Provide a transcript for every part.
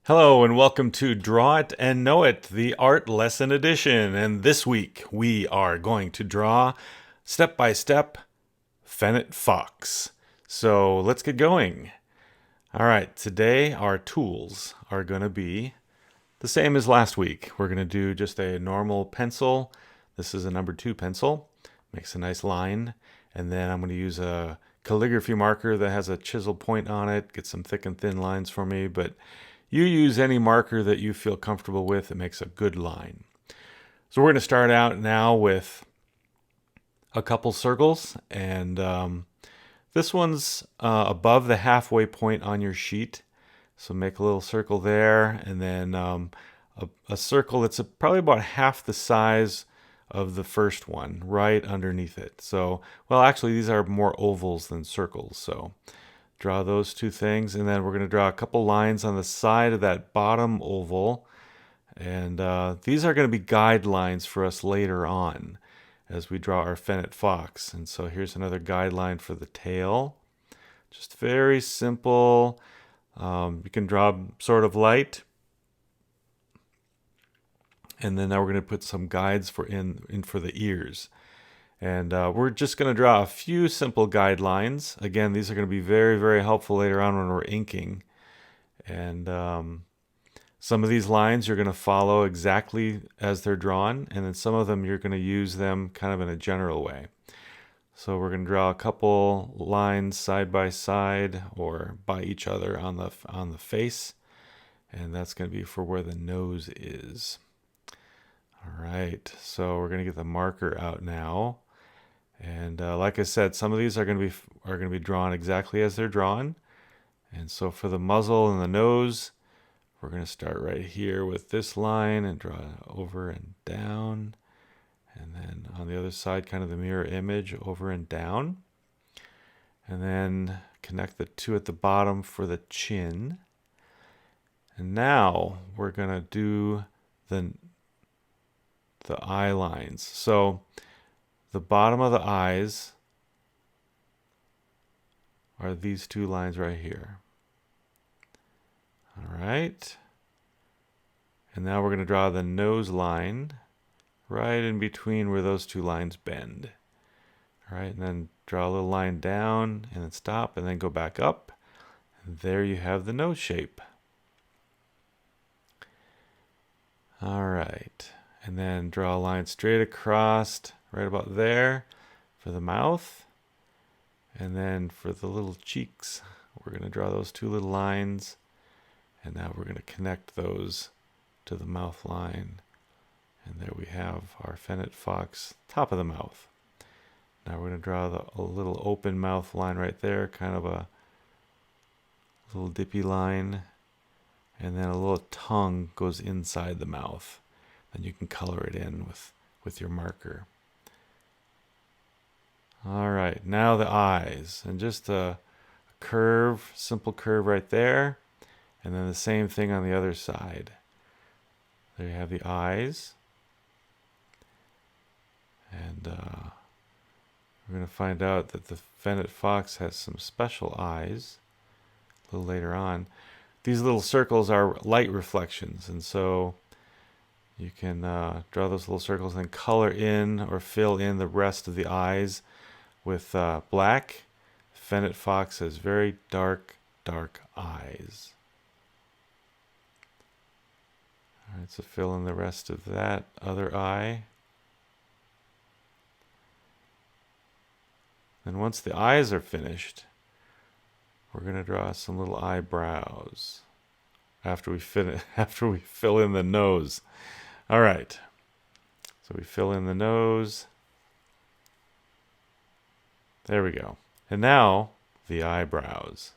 Hello and welcome to Draw It and Know It, the art lesson edition. And this week we are going to draw step by step Fennec Fox. So let's get going. All right, today our tools are going to be the same as last week. We're going to do just a normal pencil. This is a number 2 pencil, makes a nice line. And then I'm going to use a calligraphy marker that has a chisel point on it, get some thick and thin lines for me, but you use any marker that you feel comfortable with. It makes a good line. So we're going to start out now with a couple circles, and this one's above the halfway point on your sheet. So make a little circle there, and then a circle that's probably about half the size of the first one right underneath it. So, well, actually these are more ovals than circles. So draw those two things, and then we're going to draw a couple lines on the side of that bottom oval, and these are going to be guidelines for us later on as we draw our Fennec Fox. And so here's another guideline for the tail, just very simple. You can draw sort of light, and then now we're going to put some guides for in for the ears. And we're just going to draw a few simple guidelines. Again, these are going to be very, very helpful later on when we're inking. And some of these lines you're going to follow exactly as they're drawn, and then some of them you're going to use them kind of in a general way. So we're going to draw a couple lines side by side or by each other on the face, and that's going to be for where the nose is. All right, so we're going to get the marker out now. And like I said, some of these are going to be drawn exactly as they're drawn. And so for the muzzle and the nose, we're going to start right here with this line and draw it over and down. And then on the other side, kind of the mirror image, over and down. And then connect the two at the bottom for the chin. And now we're going to do the eye lines. So the bottom of the eyes are these two lines right here. All right. And now we're going to draw the nose line right in between where those two lines bend. All right, and then draw a little line down and then stop and then go back up. And there you have the nose shape. All right. And then draw a line straight across right about there for the mouth. And then for the little cheeks, we're going to draw those two little lines. And now we're going to connect those to the mouth line. And there we have our Fennec Fox, top of the mouth. Now we're going to draw a little open mouth line right there, kind of a little dippy line. And then a little tongue goes inside the mouth. Then you can color it in with your marker. All right, now the eyes, and just a curve, simple curve right there, and then the same thing on the other side. There you have the eyes, and we're going to find out that the Fennec Fox has some special eyes a little later on. These little circles are light reflections, and so you can draw those little circles and color in or fill in the rest of the eyes with black. Fennec Fox has very dark, dark eyes. All right, so fill in the rest of that other eye. And once the eyes are finished, we're going to draw some little eyebrows after we fill in the nose. All right, so we fill in the nose. There we go. And now the eyebrows.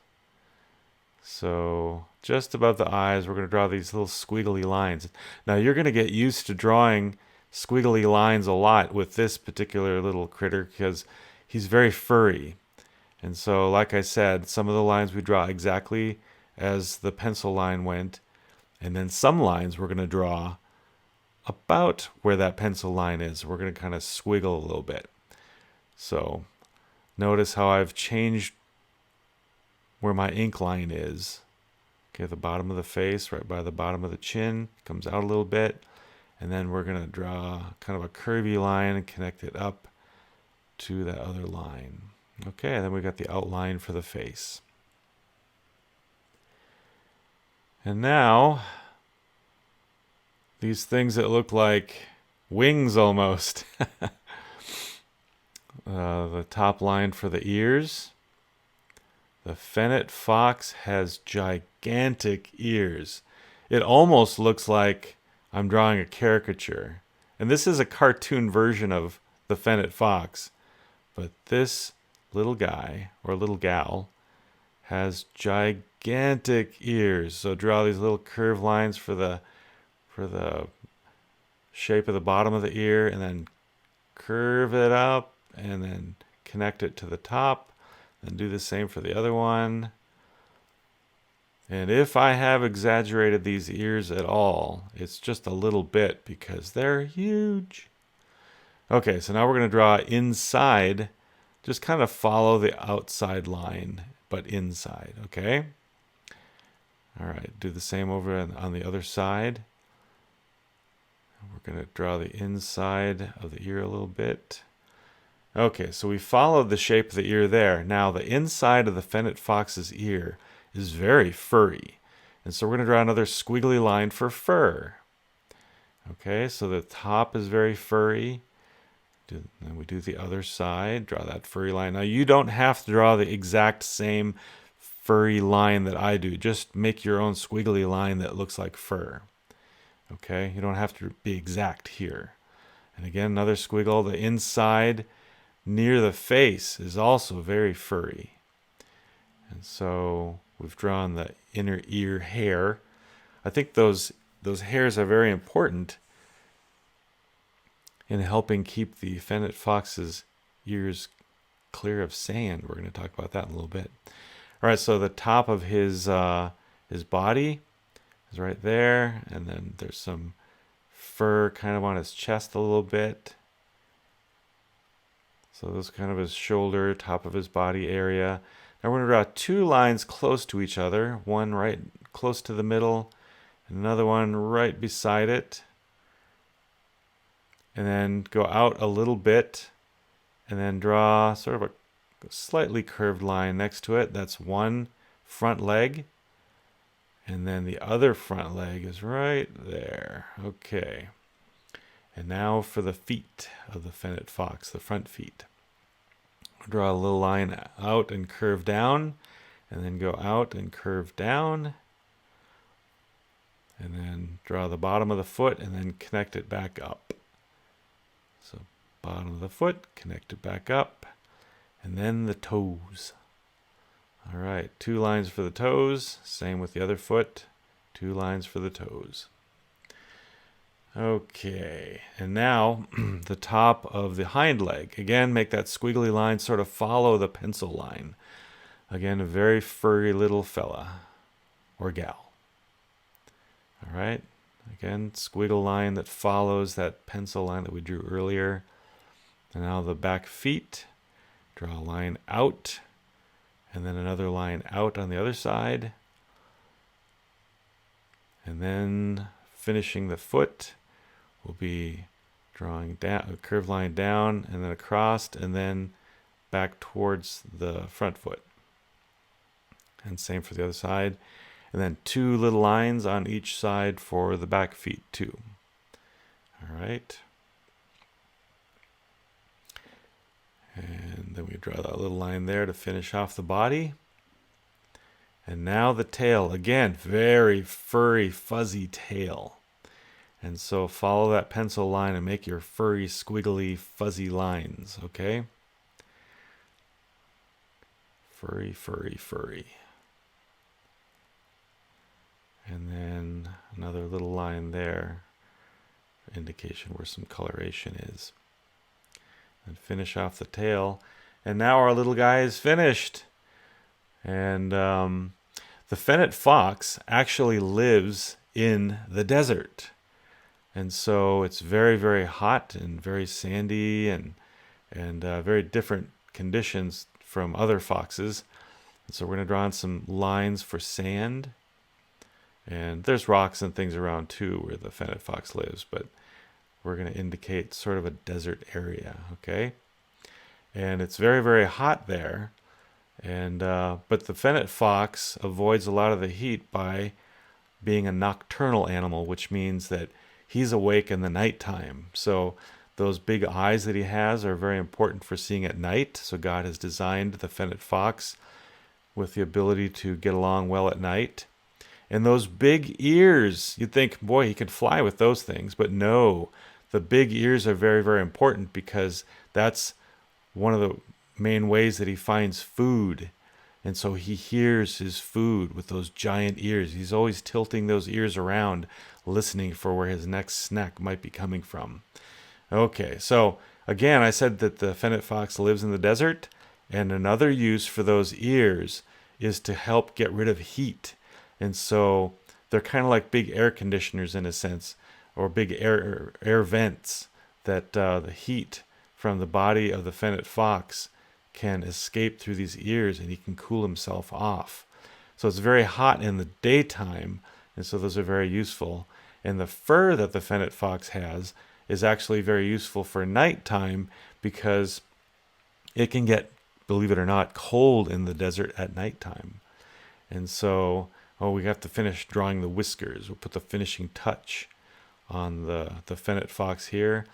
So just above the eyes, we're going to draw these little squiggly lines. Now you're going to get used to drawing squiggly lines a lot with this particular little critter because he's very furry. And so, like I said, some of the lines we draw exactly as the pencil line went. And then some lines we're going to draw about where that pencil line is. We're going to kind of squiggle a little bit. So notice how I've changed where my ink line is. Okay, the bottom of the face, right by the bottom of the chin, comes out a little bit. And then we're going to draw kind of a curvy line and connect it up to that other line. Okay, and then we got the outline for the face. And now, these things that look like wings almost. The top line for the ears. The Fennec Fox has gigantic ears. It almost looks like I'm drawing a caricature. And this is a cartoon version of the Fennec Fox. But this little guy, or little gal, has gigantic ears. So draw these little curved lines for the shape of the bottom of the ear, and then curve it up, and then connect it to the top, and do the same for the other one. And if I have exaggerated these ears at all, it's just a little bit because they're huge. Okay, so now we're going to draw inside. Just kind of follow the outside line, but inside, okay? All right, do the same over on the other side. We're going to draw the inside of the ear a little bit. Okay, so we followed the shape of the ear there. Now the inside of the Fennec Fox's ear is very furry. And so we're going to draw another squiggly line for fur. Okay, so the top is very furry. Then we do the other side, draw that furry line. Now you don't have to draw the exact same furry line that I do. Just make your own squiggly line that looks like fur. Okay, you don't have to be exact here. And again, another squiggle. The inside near the face is also very furry. And so we've drawn the inner ear hair. I think those hairs are very important in helping keep the Fennec Fox's ears clear of sand. We're going to talk about that in a little bit. All right, so the top of his body is right there, and then there's some fur kind of on his chest a little bit. So this is kind of his shoulder, top of his body area. Now we're going to draw two lines close to each other, one right close to the middle, and another one right beside it. And then go out a little bit, and then draw sort of a slightly curved line next to it. That's one front leg. And then the other front leg is right there. Okay. And now for the feet of the Fennec Fox, the front feet. Draw a little line out and curve down, and then go out and curve down. And then draw the bottom of the foot and then connect it back up. So bottom of the foot, connect it back up. And then the toes. All right, two lines for the toes. Same with the other foot. Two lines for the toes. Okay, and now the top of the hind leg. Again, make that squiggly line sort of follow the pencil line. Again, a very furry little fella or gal. All right, again, squiggle line that follows that pencil line that we drew earlier. And now the back feet. Draw a line out, and then another line out on the other side. And then finishing the foot, we'll be drawing down a curved line down and then across and then back towards the front foot. And same for the other side. And then two little lines on each side for the back feet too. All right. And then we draw that little line there to finish off the body. And now the tail. Again, very furry, fuzzy tail. And so follow that pencil line and make your furry, squiggly, fuzzy lines, okay? Furry, furry, furry. And then another little line there, indication where some coloration is. And finish off the tail. And now our little guy is finished. And the Fennec Fox actually lives in the desert. And so it's very, very hot and very sandy and very different conditions from other foxes. And so we're going to draw on some lines for sand. And there's rocks and things around too where the fennec fox lives, but we're going to indicate sort of a desert area, okay? And it's very, very hot there. And but the fennec fox avoids a lot of the heat by being a nocturnal animal, which means that he's awake in the nighttime. So those big eyes that he has are very important for seeing at night. So God has designed the fennec fox with the ability to get along well at night. And those big ears, you'd think, boy, he could fly with those things. But no, the big ears are very, very important because that's one of the main ways that he finds food. And so he hears his food with those giant ears. He's always tilting those ears around, listening for where his next snack might be coming from. Okay, so again, I said that the fennec fox lives in the desert, and another use for those ears is to help get rid of heat. And so they're kind of like big air conditioners in a sense, or big air vents that the heat from the body of the fennec fox can escape through these ears, and he can cool himself off. So it's very hot in the daytime, and so those are very useful. And the fur that the fennec fox has is actually very useful for nighttime because it can get, believe it or not, cold in the desert at nighttime. And so, we have to finish drawing the whiskers. We'll put the finishing touch on the fennec fox here.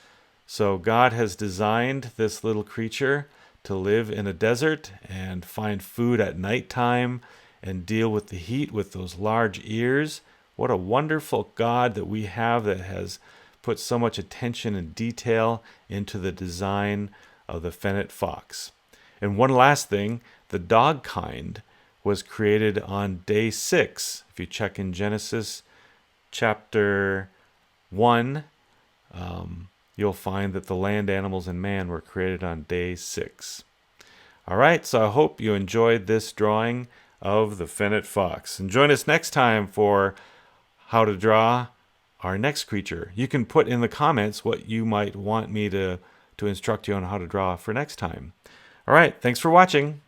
So God has designed this little creature to live in a desert and find food at nighttime and deal with the heat with those large ears. What a wonderful God that we have that has put so much attention and detail into the design of the fennec fox. And one last thing, the dog kind was created on day 6. If you check in Genesis chapter 1, you'll find that the land animals and man were created on day 6. All right, so I hope you enjoyed this drawing of the fennec fox. And join us next time for how to draw our next creature. You can put in the comments what you might want me to instruct you on how to draw for next time. All right, thanks for watching.